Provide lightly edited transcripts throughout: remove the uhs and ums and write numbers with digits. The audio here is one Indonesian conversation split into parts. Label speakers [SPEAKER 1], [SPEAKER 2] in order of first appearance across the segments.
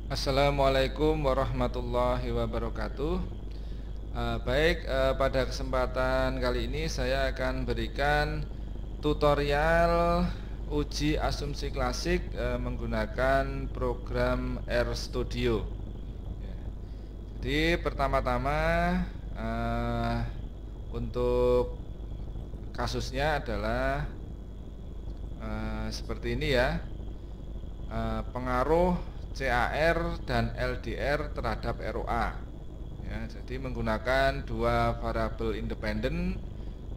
[SPEAKER 1] Assalamualaikum warahmatullahi wabarakatuh. Pada kesempatan kali ini saya akan berikan tutorial uji asumsi klasik menggunakan program RStudio. Ya. Jadi pertama-tama eh, untuk kasusnya adalah seperti ini ya. Pengaruh CAR dan LDR terhadap ROA ya, jadi menggunakan dua variabel independen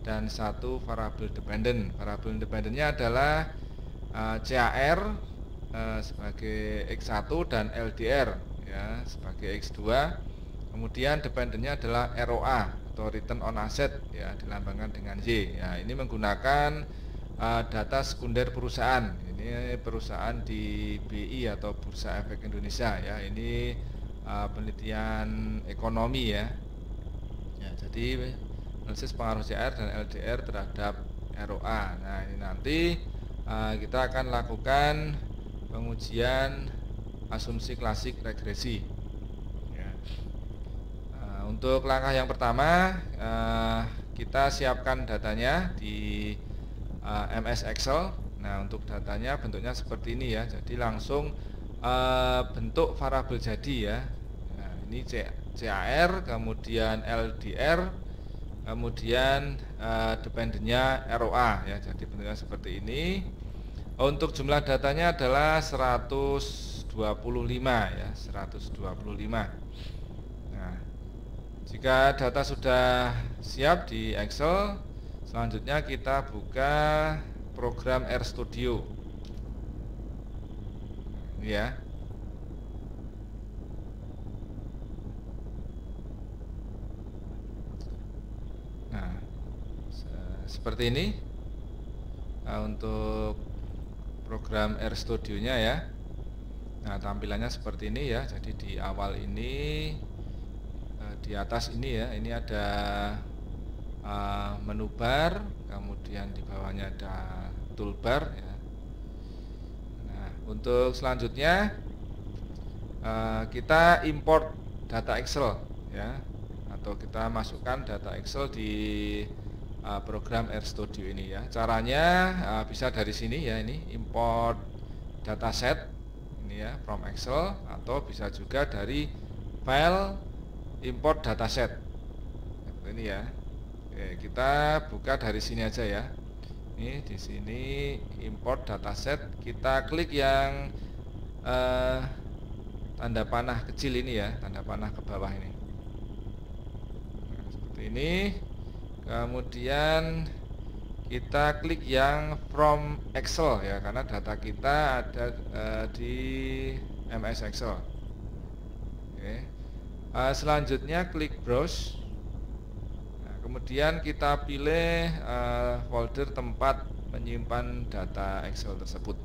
[SPEAKER 1] dan satu variabel dependen. Variabel independennya adalah CAR sebagai X1 dan LDR ya, sebagai X2. Kemudian dependennya adalah ROA atau return on asset ya, dilambangkan dengan Y ya. Ini menggunakan data sekunder perusahaan. Ini perusahaan di BI atau Bursa Efek Indonesia ya. Ini penelitian ekonomi ya. Ya, jadi analisis pengaruh CR dan LDR terhadap ROA. Nah, ini nanti kita akan lakukan pengujian asumsi klasik regresi. Ya. Untuk langkah yang pertama, kita siapkan datanya di MS Excel. Nah, untuk datanya bentuknya seperti ini ya. Jadi langsung bentuk variabel jadi ya. Nah, ini CAR, kemudian LDR, kemudian dependennya ROA ya. Jadi bentuknya seperti ini. Untuk jumlah datanya adalah 125 ya, 125. Nah, jika data sudah siap di Excel, selanjutnya kita buka program RStudio. Ini ya. Nah, seperti ini. Nah, untuk program RStudio-nya ya. Nah, tampilannya seperti ini ya. Jadi di awal ini, di atas ini ya, ini ada menu bar, kemudian di bawahnya ada toolbar ya. Nah, untuk selanjutnya kita import data Excel ya, atau kita masukkan data Excel di program RStudio ini ya. Caranya bisa dari sini ya, ini import dataset ini ya from Excel, atau bisa juga dari file import dataset ini ya. Oke, kita buka dari sini aja ya. Ini di sini import dataset, kita klik yang tanda panah kecil ini ya, tanda panah ke bawah ini. Nah, seperti ini. Kemudian kita klik yang from Excel ya, karena data kita ada di MS Excel. Oke. Selanjutnya klik browse. Kemudian kita pilih folder tempat menyimpan data Excel tersebut.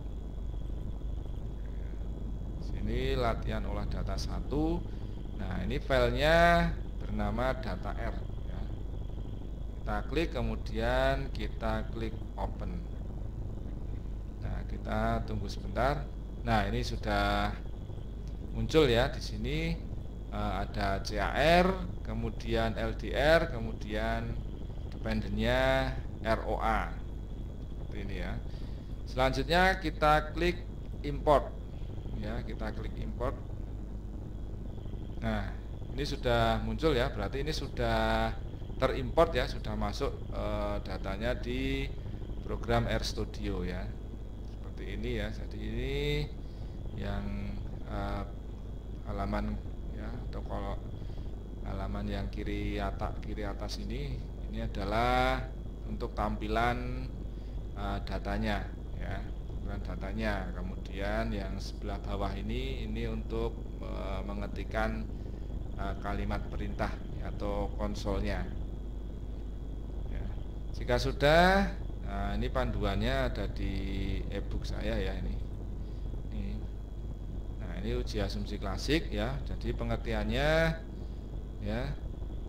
[SPEAKER 1] Sini latihan olah data 1. Nah, ini filenya bernama data R ya. Kita klik, kemudian kita klik open. Nah, kita tunggu sebentar. Nah, ini sudah muncul ya di sini. Ada CAR, kemudian LDR, kemudian dependennya ROA. Seperti ini ya. Selanjutnya kita klik import. Ya, kita klik import. Nah, ini sudah muncul ya, berarti ini sudah terimport ya, sudah masuk datanya di program RStudio ya. Seperti ini ya. Jadi ini yang halaman ya, atau kalau halaman yang kiri atas ini adalah untuk tampilan datanya ya, tampilan datanya. Kemudian yang sebelah bawah ini untuk mengetikkan kalimat perintah ya, atau konsolnya ya. Jika sudah, nah ini panduannya ada di ebook saya ya ini. Ini uji asumsi klasik ya. Jadi pengertiannya ya,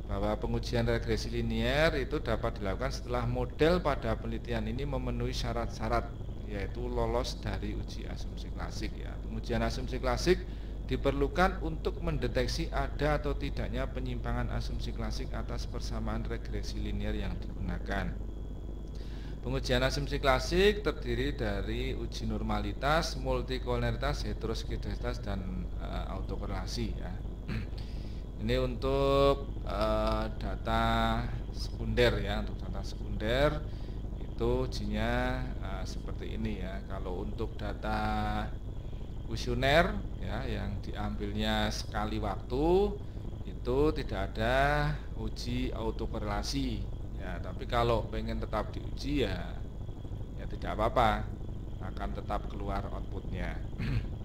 [SPEAKER 1] bahwa pengujian regresi linier itu dapat dilakukan setelah model pada penelitian ini memenuhi syarat-syarat, yaitu lolos dari uji asumsi klasik ya. Pengujian asumsi klasik diperlukan untuk mendeteksi ada atau tidaknya penyimpangan asumsi klasik atas persamaan regresi linear yang digunakan. Pengujian asumsi klasik terdiri dari uji normalitas, multikolonialitas, heteroskedasitas, dan autokorelasi ya. Ini untuk data sekunder ya, untuk data sekunder itu ujinya seperti ini ya. Kalau untuk data kuesioner ya yang diambilnya sekali waktu itu tidak ada uji autokorelasi ya, tapi kalau pengen tetap diuji ya tidak apa-apa, akan tetap keluar outputnya.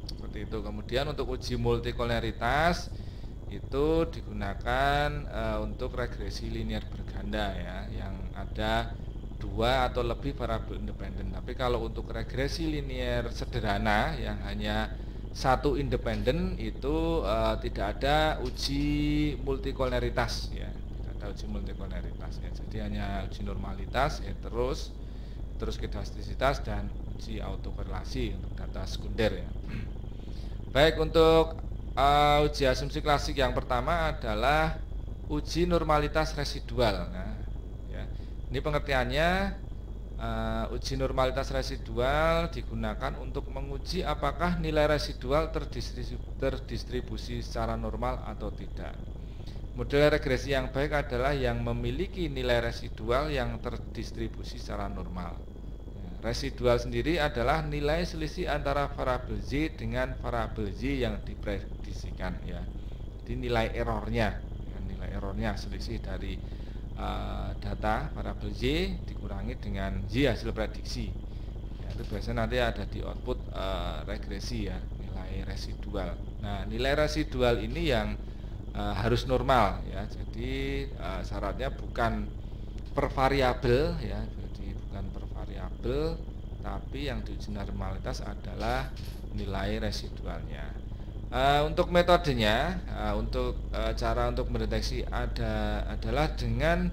[SPEAKER 1] Seperti itu. Kemudian untuk uji multikolonialitas itu digunakan untuk regresi linear berganda ya, yang ada 2 atau lebih variabel independen. Tapi kalau untuk regresi linear sederhana yang hanya 1 independen itu tidak ada uji multikolonialitas ya, tidak ada uji multikolonialitas ya. Jadi hanya uji normalitas, heteroskedastisitas, dan uji autokorelasi untuk data sekunder ya. Baik, untuk uji asumsi klasik yang pertama adalah uji normalitas residual. Nah, ya, ini pengertiannya, uji normalitas residual digunakan untuk menguji apakah nilai residual terdistribusi secara normal atau tidak. Model regresi yang baik adalah yang memiliki nilai residual yang terdistribusi secara normal. Residual sendiri adalah nilai selisih antara variabel Z dengan variabel Z yang diprediksikan ya. Jadi nilai errornya, ya, nilai errornya selisih dari data variabel Z dikurangi dengan Z hasil prediksi. Ya, itu biasanya nanti ada di output regresi ya, nilai residual. Nah, nilai residual ini yang harus normal ya. Jadi syaratnya bukan per variabel ya. Bukan per variabel, tapi yang diuji normalitas adalah nilai residualnya. Untuk metodenya, untuk cara untuk mendeteksi adalah dengan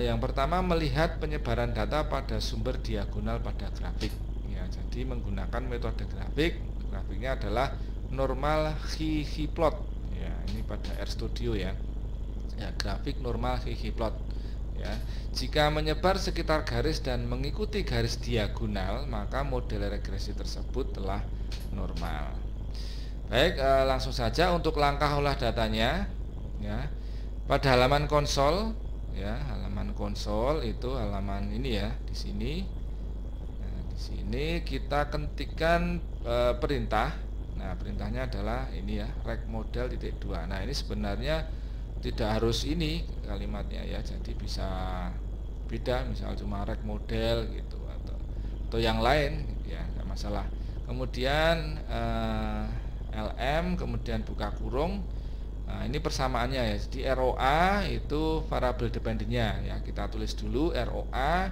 [SPEAKER 1] yang pertama melihat penyebaran data pada sumber diagonal pada grafik. Ya, jadi menggunakan metode grafik. Grafiknya adalah normal ggplot. Ya, ini pada RStudio ya. Ya, grafik normal ggplot. Ya, jika menyebar sekitar garis dan mengikuti garis diagonal, maka model regresi tersebut telah normal. Baik, langsung saja untuk langkah olah datanya. Ya, pada halaman konsol, ya, halaman konsol itu halaman ini ya, di sini. Nah, di sini kita ketikkan perintah. Nah, perintahnya adalah ini ya, rec model titik 2. Nah, ini sebenarnya tidak harus ini kalimatnya ya, jadi bisa beda, misal cuma rec model gitu atau yang lain ya, nggak masalah. Kemudian LM, kemudian buka kurung. Nah, ini persamaannya ya, jadi ROA itu variabel dependennya ya, kita tulis dulu ROA,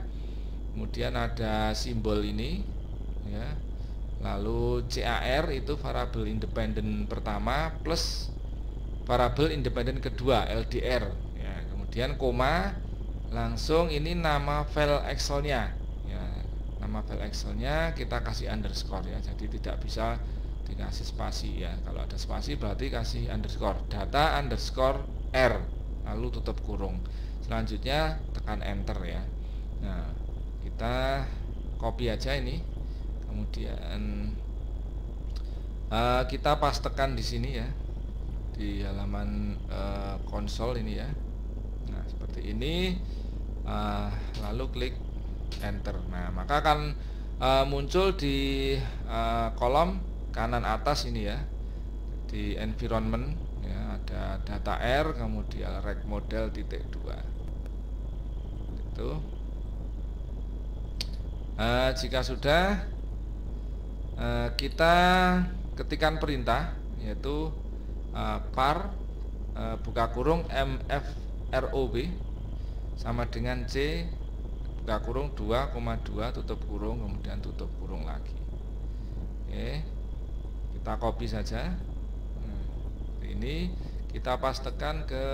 [SPEAKER 1] kemudian ada simbol ini ya, lalu CAR itu variabel independen pertama plus variabel independen kedua LDR ya, kemudian koma, langsung ini nama file Excelnya ya, nama file Excelnya kita kasih underscore ya, jadi tidak bisa dikasih spasi ya, kalau ada spasi berarti kasih underscore, data underscore R lalu tutup kurung, selanjutnya tekan enter ya. Nah, kita copy aja ini, kemudian kita pastekan di sini ya, di halaman konsol ini ya. Nah, seperti ini, lalu klik enter. Nah, maka akan muncul di kolom kanan atas ini ya, di environment ya, ada data R, kemudian rec model titik 2 itu. Jika sudah, kita ketikkan perintah yaitu var buka kurung mfrob sama dengan c buka kurung 2,2 tutup kurung, kemudian tutup kurung lagi. Oke, kita copy saja. Ini kita pastekan ke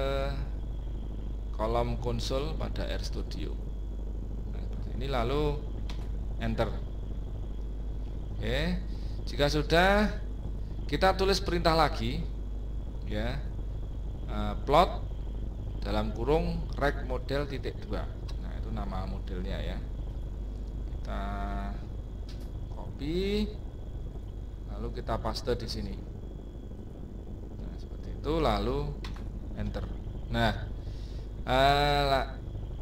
[SPEAKER 1] kolom konsol pada RStudio. Nah, ini lalu enter. Oke, jika sudah, kita tulis perintah lagi ya, plot dalam kurung rek model titik 2. Nah, itu nama modelnya ya. Kita copy lalu kita paste di sini. Nah, seperti itu, lalu enter. Nah,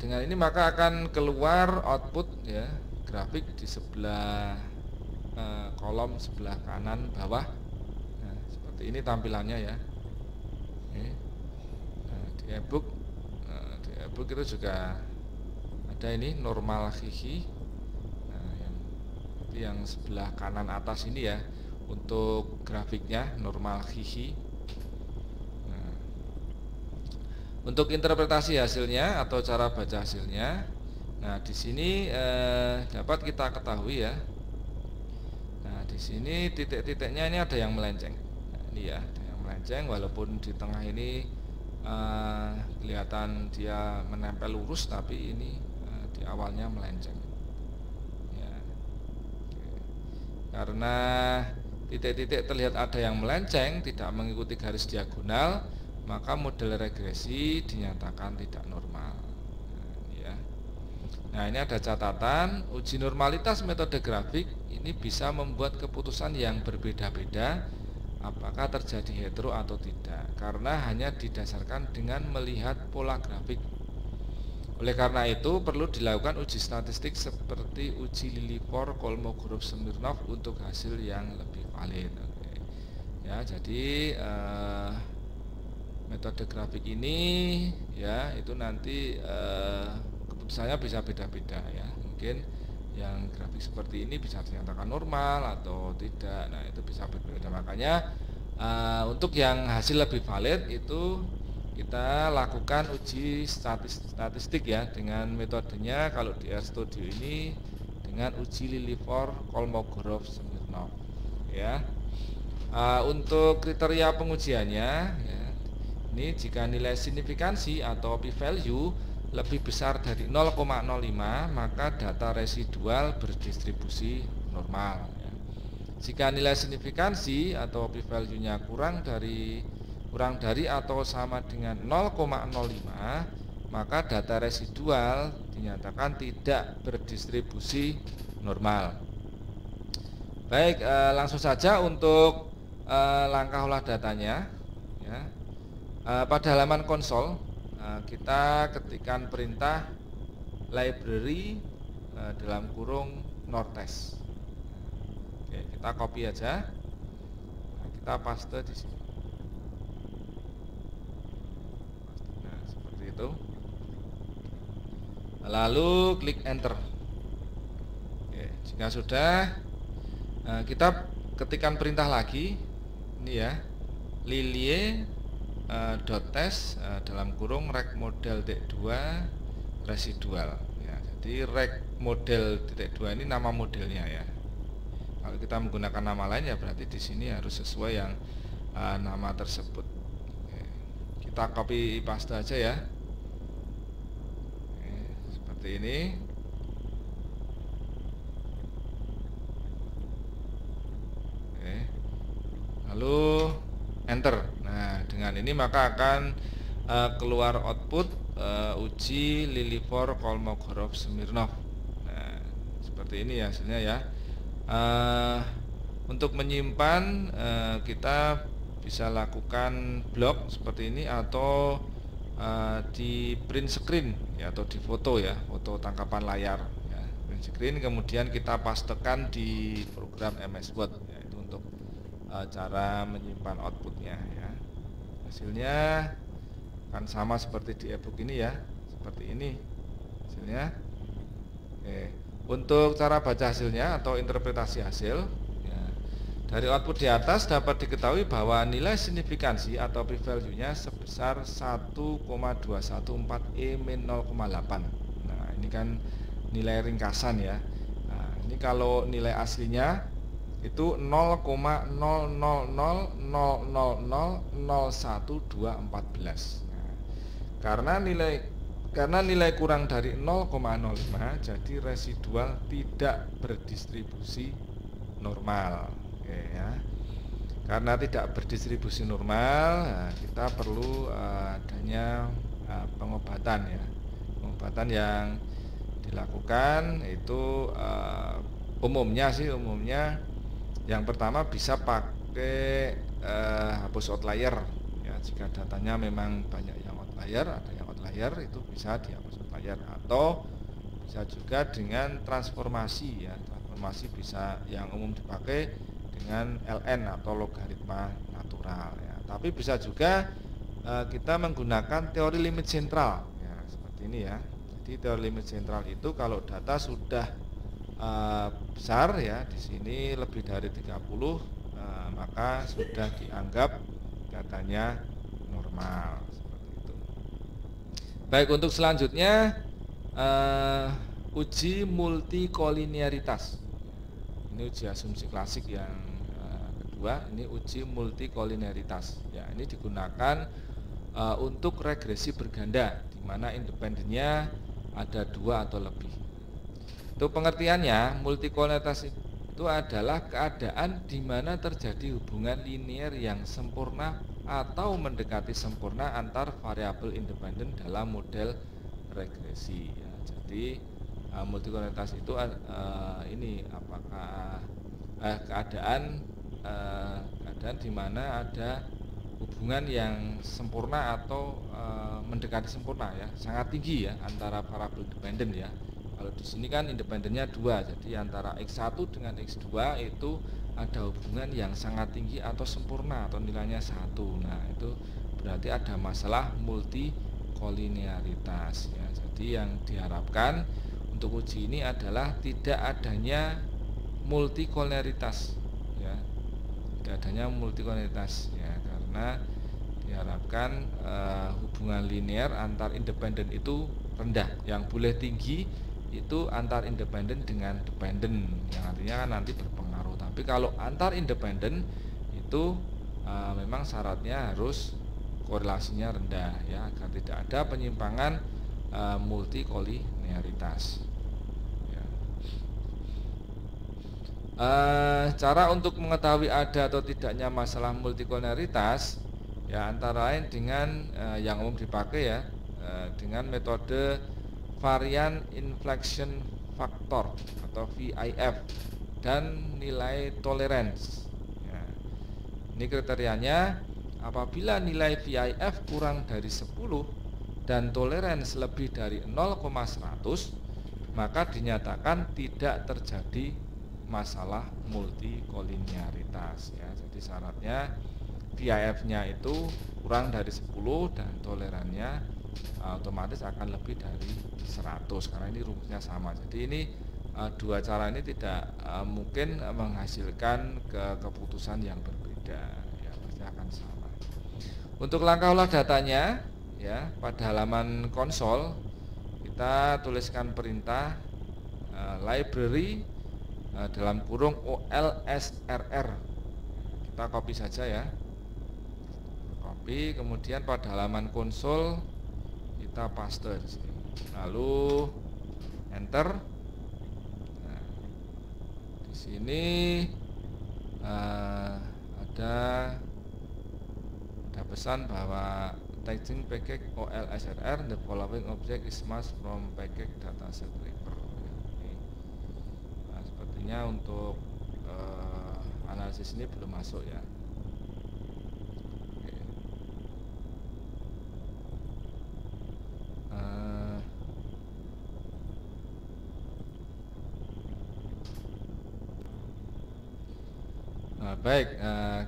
[SPEAKER 1] dengan ini maka akan keluar output ya, grafik di sebelah kolom sebelah kanan bawah. Nah, seperti ini tampilannya ya. Nah, di ebook itu juga ada ini normal gigi. Nah, yang sebelah kanan atas ini ya, untuk grafiknya normal gigi. Nah, untuk interpretasi hasilnya atau cara baca hasilnya, nah di sini dapat kita ketahui ya. Nah, di sini titik-titiknya ini ada yang melenceng. Nah, ini ya, ada yang melenceng, walaupun di tengah ini kelihatan dia menempel lurus, tapi ini di awalnya melenceng ya. Karena titik-titik terlihat ada yang melenceng, tidak mengikuti garis diagonal, maka model regresi dinyatakan tidak normal. Nah, ini ada catatan, uji normalitas metode grafik ini bisa membuat keputusan yang berbeda-beda apakah terjadi hetero atau tidak, karena hanya didasarkan dengan melihat pola grafik. Oleh karena itu perlu dilakukan uji statistik seperti uji Lilifore-Kolmogorov-Smirnov untuk hasil yang lebih valid. Oke. Ya, jadi metode grafik ini ya itu nanti keputusannya bisa beda-beda ya. Mungkin yang grafik seperti ini bisa dinyatakan normal atau tidak. Nah, itu bisa berbeda. Makanya untuk yang hasil lebih valid itu kita lakukan uji statistik ya dengan metodenya, kalau di RStudio ini dengan uji Lilifore-Kolmogorov-Smirnov ya. Untuk kriteria pengujiannya ya, ini jika nilai signifikansi atau p-value lebih besar dari 0,05 maka data residual berdistribusi normal ya. Jika nilai signifikansi atau p-value-nya kurang dari atau sama dengan 0,05 maka data residual dinyatakan tidak berdistribusi normal. Baik, langsung saja untuk langkah olah datanya ya. Pada halaman konsol kita ketikkan perintah library dalam kurung nortest. Oke, kita copy aja. Kita paste di sini. Nah, seperti itu. Lalu klik enter. Oke, jika sudah kita ketikkan perintah lagi. Ini ya. Lilie .test dalam kurung rek model titik 2 residual ya. Jadi rek model titik 2 ini nama modelnya ya. Kalau kita menggunakan nama lain ya berarti di sini harus sesuai yang nama tersebut. Oke. Kita copy paste aja ya. Oke, seperti ini. Oke. Lalu enter. Nah, dengan ini maka akan keluar output uji Lilifore-Kolmogorov-Smirnov. Nah, seperti ini ya hasilnya ya. Untuk menyimpan kita bisa lakukan blok seperti ini atau di print screen ya, atau di foto ya, foto tangkapan layar ya, print screen, kemudian kita pastekan di program MS Word ya, itu untuk cara menyimpan outputnya ya. Hasilnya kan sama seperti di ebook ini ya, seperti ini hasilnya. Oke. Untuk cara baca hasilnya atau interpretasi hasil ya, dari output di atas dapat diketahui bahwa nilai signifikansi atau p-value-nya sebesar 1,214 E-0,8. Nah, ini kan nilai ringkasan ya. Nah, ini kalau nilai aslinya itu 0,0000001214. Nah, karena nilai kurang dari 0,05 jadi residual tidak berdistribusi normal. Oke ya. karena tidak berdistribusi normal, nah, kita perlu adanya pengobatan ya. Pengobatan yang dilakukan itu umumnya yang pertama bisa pakai hapus outlier ya. Jika datanya memang banyak yang outlier, ada yang outlier, itu bisa dihapus outlier, atau bisa juga dengan transformasi ya. Transformasi bisa yang umum dipakai dengan ln atau logaritma natural ya. Tapi bisa juga kita menggunakan teori limit sentral ya, seperti ini ya. Jadi teori limit sentral itu kalau data sudah besar ya, di sini lebih dari 30, maka sudah dianggap datanya normal, seperti itu. Baik, untuk selanjutnya uji multikolinearitas. Ini uji asumsi klasik yang kedua, ini uji multikolinearitas. Ya, ini digunakan untuk regresi berganda, di mana independennya ada 2 atau lebih. Untuk pengertiannya, multikolinearitas itu adalah keadaan di mana terjadi hubungan linear yang sempurna atau mendekati sempurna antar variabel independen dalam model regresi. Ya, jadi multikolinearitas itu ini apakah keadaan di mana ada hubungan yang sempurna atau mendekati sempurna ya, sangat tinggi ya antara variabel independen ya. Kalau di sini kan independennya 2, jadi antara X1 dengan X2 itu ada hubungan yang sangat tinggi atau sempurna atau nilainya 1. Nah, itu berarti ada masalah multikolinearitas ya. Jadi yang diharapkan untuk uji ini adalah tidak adanya multikolinearitas ya. Tidak adanya multikolinearitas ya, karena diharapkan hubungan linear antar independen itu rendah. Yang boleh tinggi itu antar independen dengan dependen, yang artinya kan nanti berpengaruh. Tapi kalau antar independen itu memang syaratnya harus korelasinya rendah ya, agar tidak ada penyimpangan multikolinearitas ya. Cara untuk mengetahui ada atau tidaknya masalah multikolinearitas ya, antara lain dengan yang umum dipakai ya, dengan metode varian inflection factor atau VIF dan nilai tolerance ya. Ini kriterianya, apabila nilai VIF kurang dari 10 dan tolerance lebih dari 0,100, maka dinyatakan tidak terjadi masalah multikolinearitas ya. Jadi syaratnya VIF-nya itu kurang dari 10 dan tolerannya otomatis akan lebih dari 100, karena ini rumusnya sama. Jadi ini dua cara ini tidak mungkin menghasilkan keputusan yang berbeda ya, pasti akan sama. Untuk langkah olah datanya ya, pada halaman konsol kita tuliskan perintah library dalam kurung OLSRR. Kita copy saja ya, copy, kemudian pada halaman konsol kita paste di sini, lalu enter. Nah, di sini ada pesan bahwa tagging package OLSRR, the following object is matched from package dataset reaper. Nah, sepertinya untuk analisis ini belum masuk ya. Nah, baik,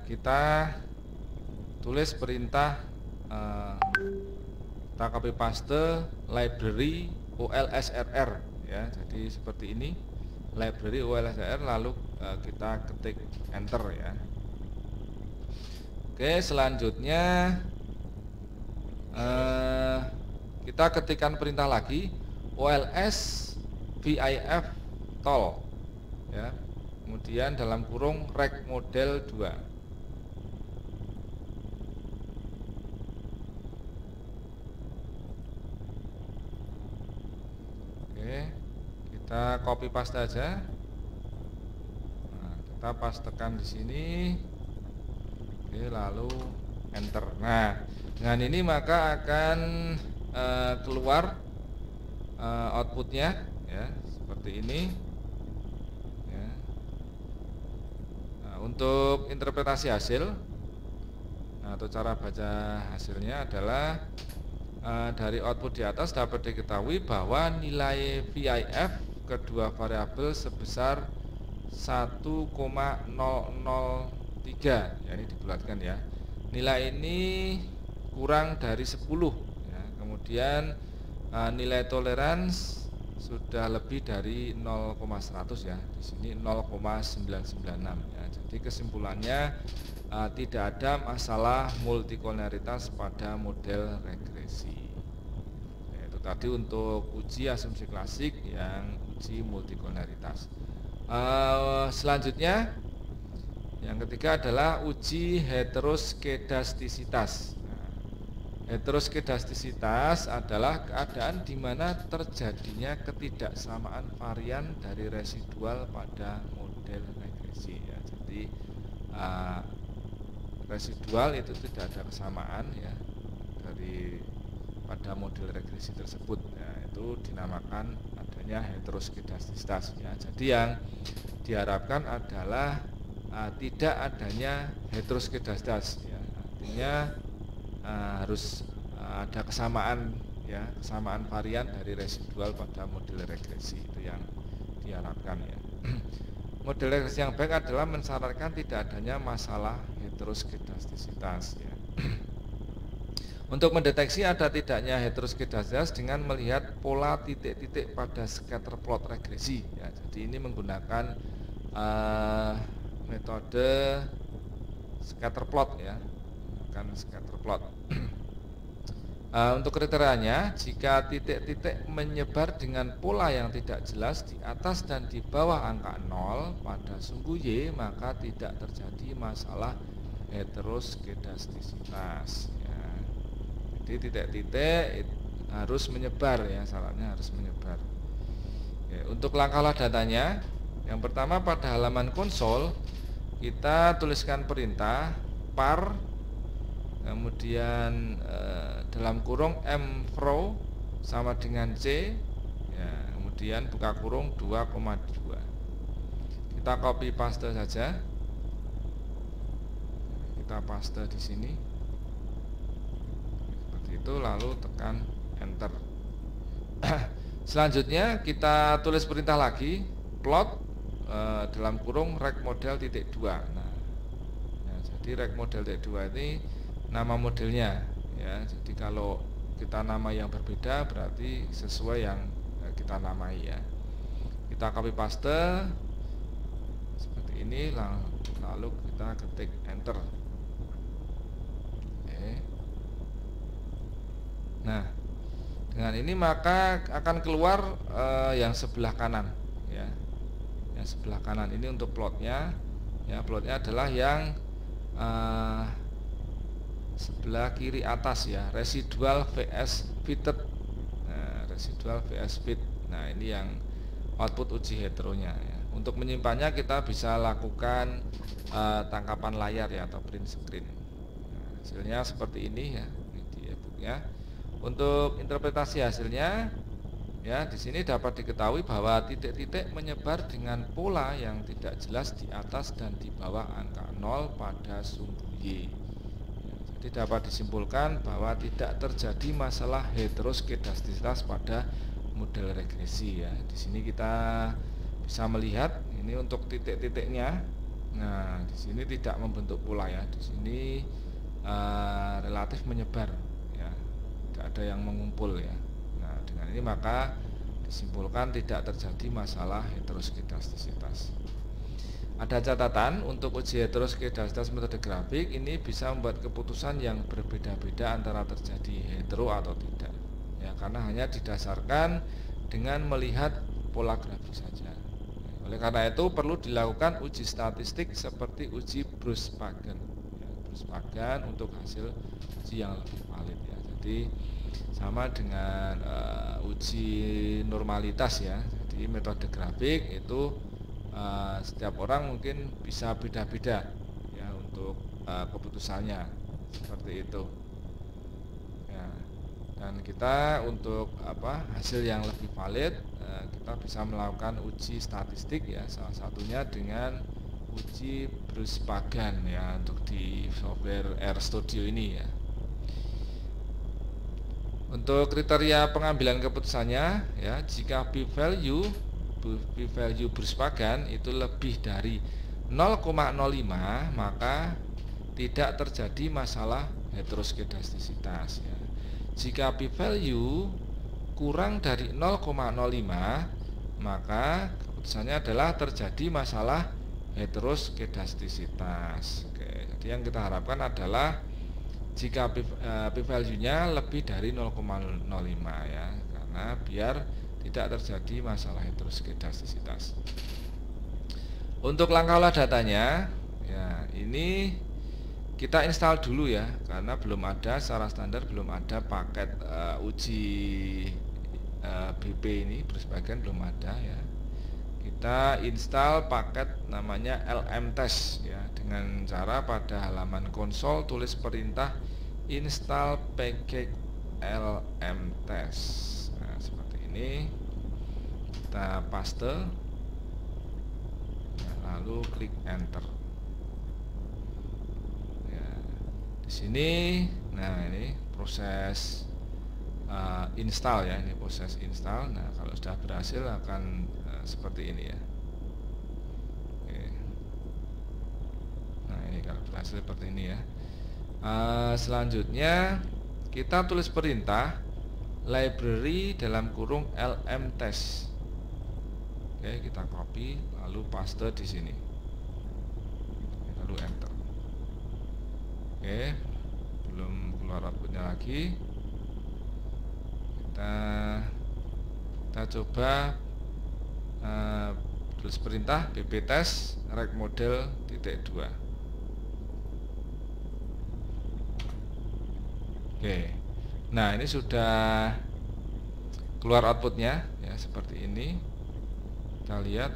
[SPEAKER 1] kita tulis perintah, kita copy paste library OLSRR ya. Jadi seperti ini, library OLSRR, lalu kita ketik enter ya. Oke, selanjutnya kita ketikkan perintah lagi OLS VIF tol ya. Kemudian dalam kurung reg model 2. Oke, kita copy paste aja. Nah, kita pastekan di sini. Oke, lalu enter. Nah, dengan ini maka akan keluar outputnya ya seperti ini ya. Nah, untuk interpretasi hasil atau cara baca hasilnya adalah dari output di atas dapat diketahui bahwa nilai VIF kedua variabel sebesar 1,003 ya, ini dibulatkan ya. Nilai ini kurang dari 10 ya. Kemudian nilai toleransi sudah lebih dari 0,100 ya. Di sini 0,996 ya. Jadi kesimpulannya tidak ada masalah multikolinialitas pada model regresi. Ya, itu tadi untuk uji asumsi klasik yang uji multikolinialitas. Selanjutnya yang ketiga adalah uji heteroskedastisitas. Heteroskedastisitas adalah keadaan di mana terjadinya ketidaksamaan varian dari residual pada model regresi ya. Jadi residual itu tidak ada kesamaan ya dari pada model regresi tersebut ya, itu dinamakan adanya heteroskedastisitas ya. Jadi yang diharapkan adalah tidak adanya heteroskedastisitas ya. Artinya harus ada kesamaan ya, kesamaan varian dari residual pada model regresi, itu yang diharapkan ya. Model regresi yang baik adalah mensyaratkan tidak adanya masalah heteroskedastisitas ya. Untuk mendeteksi ada tidaknya heteroskedastisitas dengan melihat pola titik-titik pada scatter plot regresi ya. Jadi ini menggunakan metode scatter plot ya, kan scatter plot. Untuk kriterianya, jika titik-titik menyebar dengan pola yang tidak jelas di atas dan di bawah angka 0 pada sumbu Y, maka tidak terjadi masalah heteroskedastisitas ya. Jadi titik-titik harus menyebar ya, syaratnya harus menyebar. Oke, untuk langkah datanya, yang pertama pada halaman konsol kita tuliskan perintah par, kemudian dalam kurung mfrow sama dengan C ya, kemudian buka kurung 2,2. Kita copy paste saja, kita paste di sini seperti itu, lalu tekan enter. Selanjutnya kita tulis perintah lagi plot dalam kurung rect model titik 2. Nah ya, jadi rect model titik 2 ini nama modelnya ya. Jadi kalau kita nama yang berbeda berarti sesuai yang kita namai ya. Kita copy paste seperti ini, lalu kita ketik enter. Oke. Nah, dengan ini maka akan keluar yang sebelah kanan ya. Yang sebelah kanan ini untuk plotnya ya. Plotnya adalah yang sebelah kiri atas ya, residual vs fitted. Nah, residual vs fit. Nah, ini yang output uji heteronya ya. Untuk menyimpannya kita bisa lakukan tangkapan layar ya, atau print screen. Nah, hasilnya seperti ini ya, ini di e-booknya. Untuk interpretasi hasilnya ya, di sini dapat diketahui bahwa titik-titik menyebar dengan pola yang tidak jelas di atas dan di bawah angka 0 pada sumbu Y. Jadi dapat disimpulkan bahwa tidak terjadi masalah heteroskedastisitas pada model regresi ya. Di sini kita bisa melihat ini untuk titik-titiknya. Nah, di sini tidak membentuk pola ya. Di sini relatif menyebar ya. Tidak ada yang mengumpul ya. Nah, dengan ini maka disimpulkan tidak terjadi masalah heteroskedastisitas. Ada catatan untuk uji heteroskedastisitas metode grafik ini bisa membuat keputusan yang berbeda-beda antara terjadi hetero atau tidak ya, karena hanya didasarkan dengan melihat pola grafik saja. Oleh karena itu perlu dilakukan uji statistik seperti uji Bruce-Pagan ya, Bruce-Pagan untuk hasil uji yang lebih valid ya. Jadi sama dengan uji normalitas ya. Jadi metode grafik itu setiap orang mungkin bisa beda-beda ya untuk keputusannya seperti itu ya. Dan kita untuk hasil yang lebih valid, kita bisa melakukan uji statistik ya, salah satunya dengan uji Bruce-Pagan ya, untuk di software RStudio ini ya. Untuk kriteria pengambilan keputusannya ya, jika p-value Bruce-Pagan itu lebih dari 0,05 maka tidak terjadi masalah heteroskedastisitas ya. Jika p-value kurang dari 0,05 maka keputusannya adalah terjadi masalah heteroskedastisitas. Oke, jadi yang kita harapkan adalah jika p-value-nya lebih dari 0,05 ya, karena biar tidak terjadi masalah heteroskedastisitas. Untuk langkah olah datanya ya, ini kita install dulu ya, karena belum ada secara standar, belum ada paket uji BP ini, Bruce-Pagan belum ada ya. Kita install paket namanya LMTest ya, dengan cara pada halaman konsol tulis perintah install package LMTest. Nah, seperti ini. Kita paste, nah, lalu klik enter. Ya, di sini, nah ini proses install ya, ini proses install. Nah, kalau sudah berhasil akan seperti ini ya. Oke. Nah, ini kalau berhasil seperti ini ya. Selanjutnya kita tulis perintah library dalam kurung LMTest. Oke, kita copy lalu paste di sini. Lalu enter. Oke, belum keluar outputnya lagi. Kita coba tulis perintah bptest rect model .2. Oke, nah ini sudah keluar outputnya ya, seperti ini. Kita lihat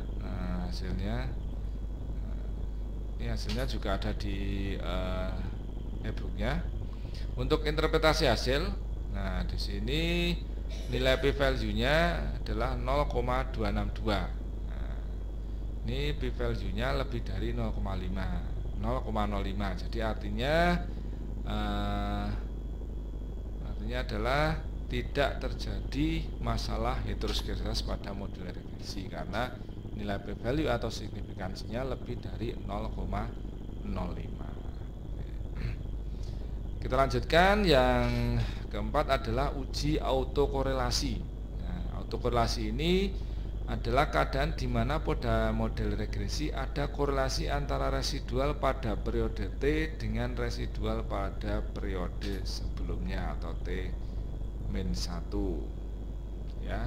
[SPEAKER 1] hasilnya. Ini hasilnya juga ada di e-booknya. Untuk interpretasi hasil, nah di sini nilai p-value-nya adalah 0,262. Nah, ini p-value-nya lebih dari 0,05. Jadi artinya adalah tidak terjadi masalah heteroskedasitas pada model regresi karena nilai p-value atau signifikansinya lebih dari 0,05. Kita lanjutkan, yang keempat adalah uji autokorelasi. Nah, autokorelasi ini adalah keadaan di mana pada model regresi ada korelasi antara residual pada periode T dengan residual pada periode sebelumnya atau T-1 ya.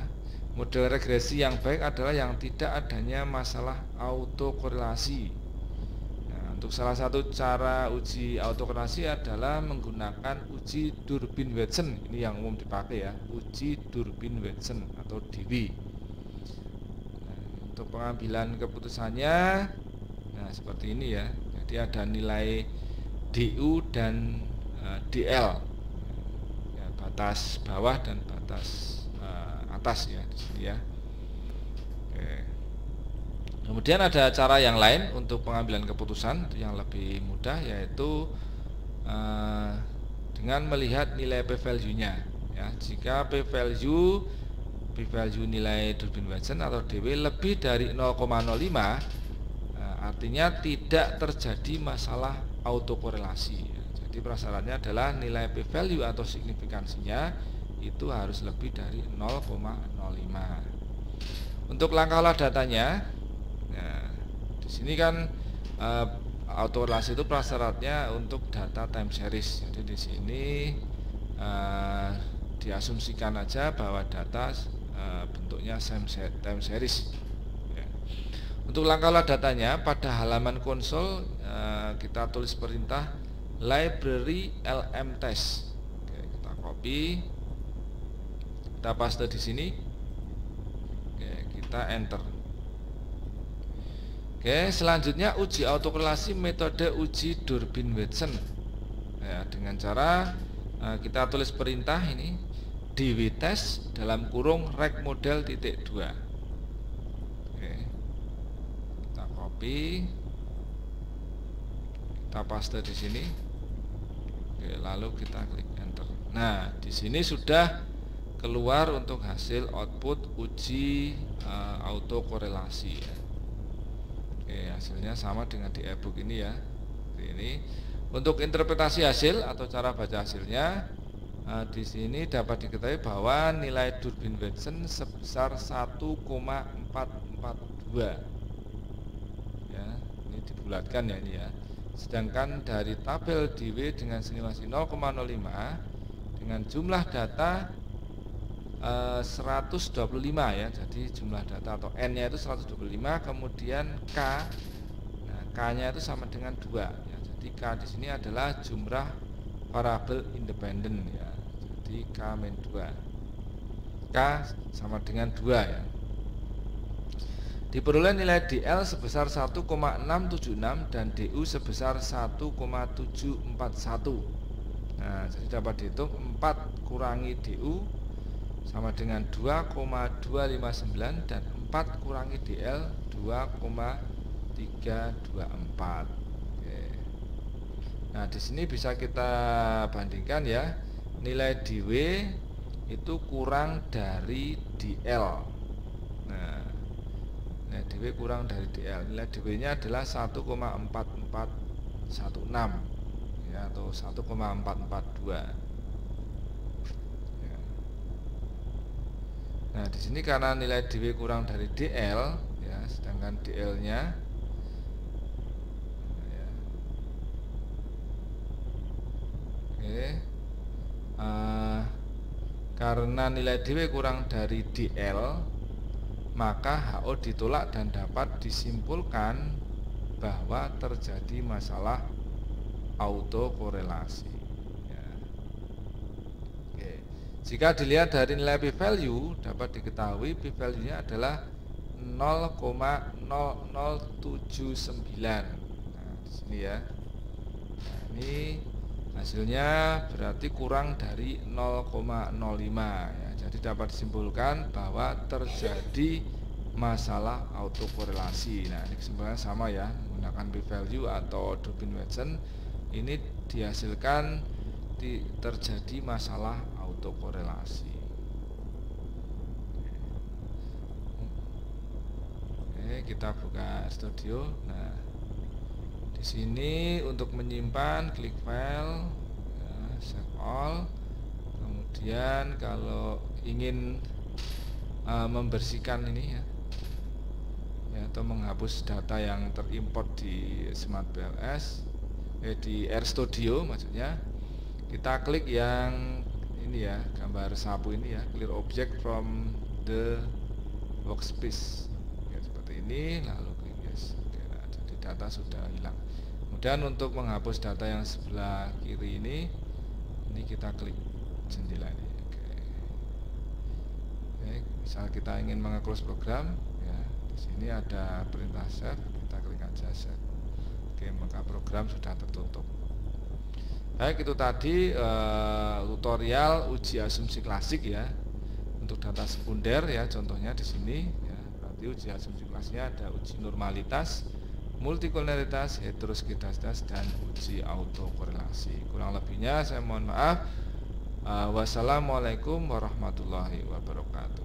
[SPEAKER 1] Model regresi yang baik adalah yang tidak adanya masalah autokorelasi. Nah, untuk salah satu cara uji autokorelasi adalah menggunakan uji Durbin-Watson. Ini yang umum dipakai ya, uji Durbin-Watson atau DW. Untuk pengambilan keputusannya, nah seperti ini ya. Jadi ada nilai DU dan DL, ya, batas bawah dan batas atas ya di sini ya. Oke. Kemudian ada cara yang lain untuk pengambilan keputusan yang lebih mudah, yaitu dengan melihat nilai p-value-nya. Ya, jika p-value nilai Durbin-Watson atau DW lebih dari 0,05, artinya tidak terjadi masalah autokorelasi. Jadi prasyaratnya adalah nilai p-value atau signifikansinya itu harus lebih dari 0,05. Untuk langkah olah datanya, nah, di sini kan autokorelasi itu prasyaratnya untuk data time series. Jadi di sini diasumsikan aja bahwa data bentuknya time series ya. Untuk langkah olah datanya, pada halaman konsol kita tulis perintah library LMTest. Oke, kita copy, kita paste di sini. Oke, kita enter. Oke, selanjutnya uji autokorelasi metode uji Durbin-Watson. Ya, dengan cara kita tulis perintah ini dwTest dalam kurung rect model titik 2. Oke, kita copy, kita paste di sini. Oke, lalu kita klik enter. Nah, di sini sudah keluar untuk hasil output uji autokorelasi ya. Oke, hasilnya sama dengan di ebook ini ya. Ini untuk interpretasi hasil atau cara baca hasilnya, di sini dapat diketahui bahwa nilai Durbin-Watson sebesar 1,442. Ya, ini dibulatkan ya ini ya. Sedangkan dari tabel DW dengan estimasi 0,05 dengan jumlah data 125 ya, jadi jumlah data atau N nya itu 125, kemudian K, nah K nya itu sama dengan 2 ya, jadi K di sini adalah jumlah variabel independen ya, jadi K min 2, K sama dengan 2 ya. Diperoleh nilai DL sebesar 1,676 dan DU sebesar 1,741. Nah, jadi dapat dihitung 4 kurangi DU sama dengan 2,259 dan 4 kurangi DL 2,324. Oke. Nah, di sini bisa kita bandingkan ya, nilai DW itu kurang dari DL. Nah, nilai DW kurang dari DL. Nilai DW-nya adalah 1,4416 ya, atau 1,442. Nah, di sini karena nilai DW kurang dari DL ya, sedangkan DL-nya ya. Oke. Karena nilai DW kurang dari DL, maka HO ditolak dan dapat disimpulkan bahwa terjadi masalah autokorelasi. Jika dilihat dari nilai p-value, dapat diketahui p-value-nya adalah 0,0079. Nah, di sini ya. Nah, ini hasilnya berarti kurang dari 0,05 ya. Jadi dapat disimpulkan bahwa terjadi masalah autokorelasi. Nah, ini kesimpulannya sama ya, menggunakan p-value atau Durbin-Watson ini dihasilkan terjadi masalah autokorelasi. Oke, kita buka studio. Nah, di sini untuk menyimpan klik file, ya, save all. Kemudian kalau ingin membersihkan ini ya, atau menghapus data yang terimport di Smart BLS, di RStudio maksudnya, kita klik yang ini ya, gambar sapu ini ya, clear object from the workspace ya, seperti ini, lalu klik yes. Oke, nah, jadi data sudah hilang. Kemudian untuk menghapus data yang sebelah kiri ini kita klik jendela ini. Oke, misal kita ingin menge-close program ya, di sini ada perintah save, kita klik aja save. Oke, maka program sudah tertutup. Baik, itu tadi tutorial uji asumsi klasik ya untuk data sekunder ya, contohnya di sini ya. Berarti uji asumsi klasiknya ada uji normalitas, multikolonialitas, heteroskiditas, dan uji autokorelasi. Kurang lebihnya saya mohon maaf. Wassalamualaikum warahmatullahi wabarakatuh.